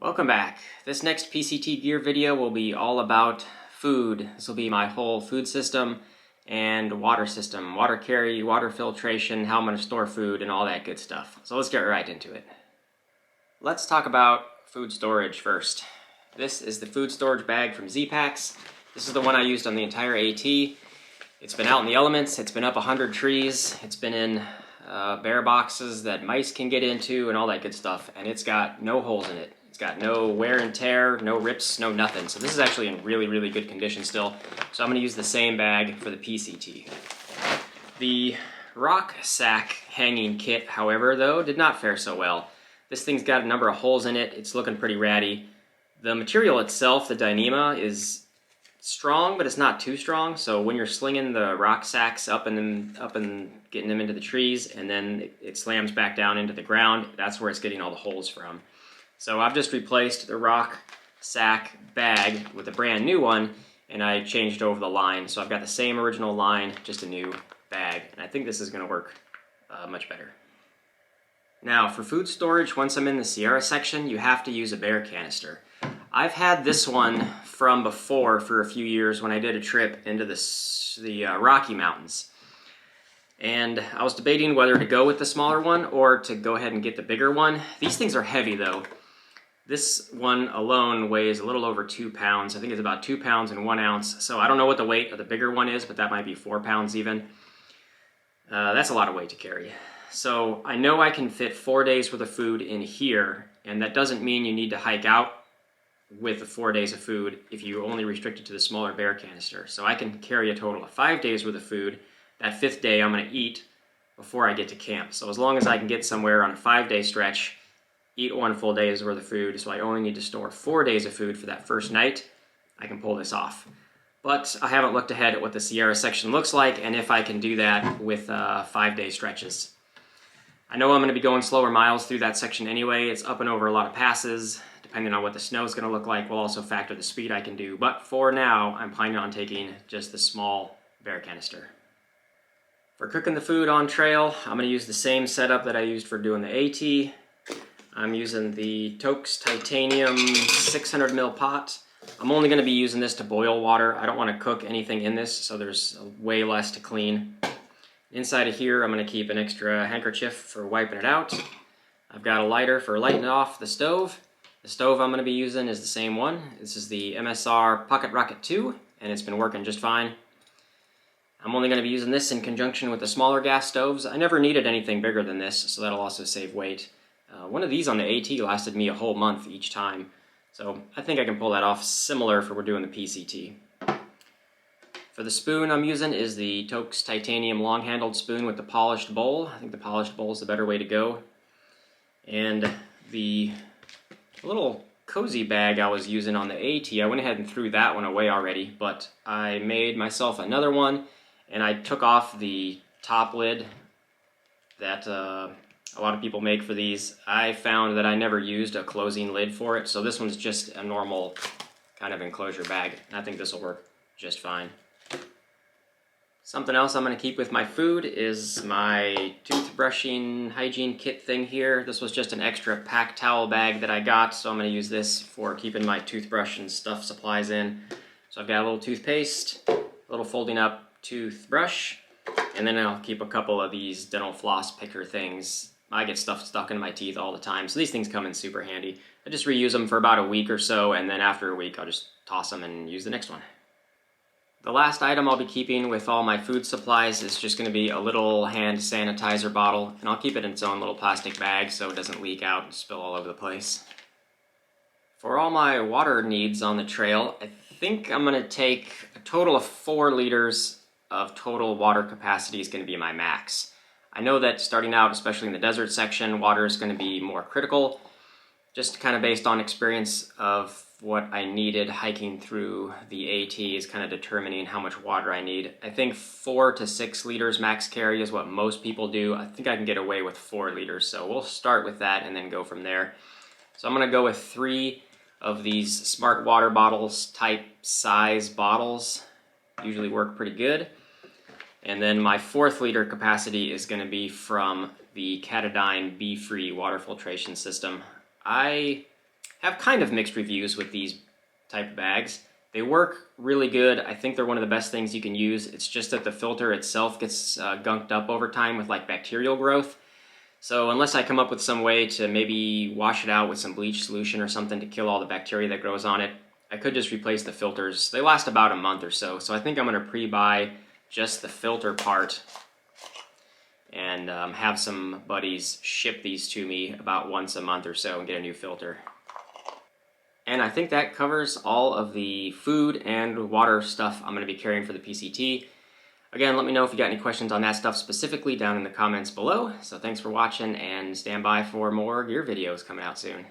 Welcome back. This next PCT gear video will be all about food. This will be my whole food system and water system, water carry, water filtration, how I'm going to store food, and all that good stuff. So let's get right into it. Let's talk about food storage first. This is the food storage bag from Z-Packs. This is the one I used on the entire AT. It's been out in the elements, it's been up 100 trees, it's been in bear boxes that mice can get into and all that good stuff, and it's got no holes in it. It's got no wear and tear, no rips, no nothing. So this is actually in really good condition still. So I'm going to use the same bag for the PCT. The rock sack hanging kit, however, though, did not fare so well. This thing's got a number of holes in it. It's looking pretty ratty. The material itself, the Dyneema, is strong, but it's not too strong. So when you're slinging the rock sacks up and getting them into the trees, and then it slams back down into the ground, that's where it's getting all the holes from. So I've just replaced the rock sack bag with a brand new one, and I changed over the line. So I've got the same original line, just a new bag, and I think this is going to work much better. Now for food storage, once I'm in the Sierra section, you have to use a bear canister. I've had this one from before for a few years when I did a trip into the Rocky Mountains. And I was debating whether to go with the smaller one or to go ahead and get the bigger one. These things are heavy though. This one alone weighs a little over 2 pounds. I think it's about 2 pounds and 1 ounce. So I don't know what the weight of the bigger one is, but that might be 4 pounds even. That's a lot of weight to carry. So I know I can fit 4 days worth of food in here, and that doesn't mean you need to hike out with the 4 days of food if you only restrict it to the smaller bear canister. So I can carry a total of 5 days worth of food. That 5th day I'm going to eat before I get to camp. So as long as I can get somewhere on a 5-day stretch, eat 1 full day's worth of food, so I only need to store 4 days of food for that first night, I can pull this off. But I haven't looked ahead at what the Sierra section looks like and if I can do that with 5-day stretches. I know I'm going to be going slower miles through that section anyway. It's up and over a lot of passes. Depending on what the snow is going to look like, we'll also factor the speed I can do. But for now, I'm planning on taking just the small bear canister. For cooking the food on trail, I'm going to use the same setup that I used for doing the AT. I'm using the Toaks Titanium 600 ml pot. I'm only going to be using this to boil water. I don't want to cook anything in this, so there's way less to clean. Inside of here, I'm going to keep an extra handkerchief for wiping it out. I've got a lighter for lighting off the stove. The stove I'm going to be using is the same one. This is the MSR Pocket Rocket 2, and it's been working just fine. I'm only going to be using this in conjunction with the smaller gas stoves. I never needed anything bigger than this, so that'll also save weight. One of these on the AT lasted me a whole month each time, so I think I can pull that off similar for we're doing the PCT. For the spoon I'm using is the Toaks Titanium long-handled spoon with the polished bowl. I think the polished bowl is the better way to go. And the little cozy bag I was using on the AT, I went ahead and threw that one away already, but I made myself another one, and I took off the top lid that a lot of people make for these. I found that I never used a closing lid for it, so this one's just a normal kind of enclosure bag. I think this will work just fine. Something else I'm going to keep with my food is my toothbrushing hygiene kit thing here. This was just an extra pack towel bag that I got, so I'm going to use this for keeping my toothbrush and stuff supplies in. So I've got a little toothpaste, a little folding up toothbrush, and then I'll keep a couple of these dental floss picker things. I get stuff stuck in my teeth all the time, so these things come in super handy. I just reuse them for about a week or so, and then after a week I'll just toss them and use the next one. The last item I'll be keeping with all my food supplies is just going to be a little hand sanitizer bottle, and I'll keep it in its own little plastic bag so it doesn't leak out and spill all over the place. For all my water needs on the trail, I think I'm going to take a total of 4 liters of total water capacity is going to be my max. I know that starting out, especially in the desert section, water is going to be more critical, just kind of based on experience of what I needed hiking through the AT is kind of determining how much water I need. I think 4 to 6 liters max carry is what most people do. I think I can get away with 4 liters, so we'll start with that and then go from there. So I'm going to go with 3 of these smart water bottles type size bottles. Usually work pretty good. And then my 4th liter capacity is going to be from the Katadyn Be Free water filtration system. I have kind of mixed reviews with these type of bags. They work really good. I think they're one of the best things you can use. It's just that the filter itself gets gunked up over time with like bacterial growth. So unless I come up with some way to maybe wash it out with some bleach solution or something to kill all the bacteria that grows on it, I could just replace the filters. They last about a month or so. So I think I'm going to pre-buy just the filter part and have some buddies ship these to me about once a month or so and get a new filter. And I think that covers all of the food and water stuff I'm going to be carrying for the PCT. Again, let me know if you got any questions on that stuff specifically down in the comments below. So thanks for watching, and stand by for more gear videos coming out soon.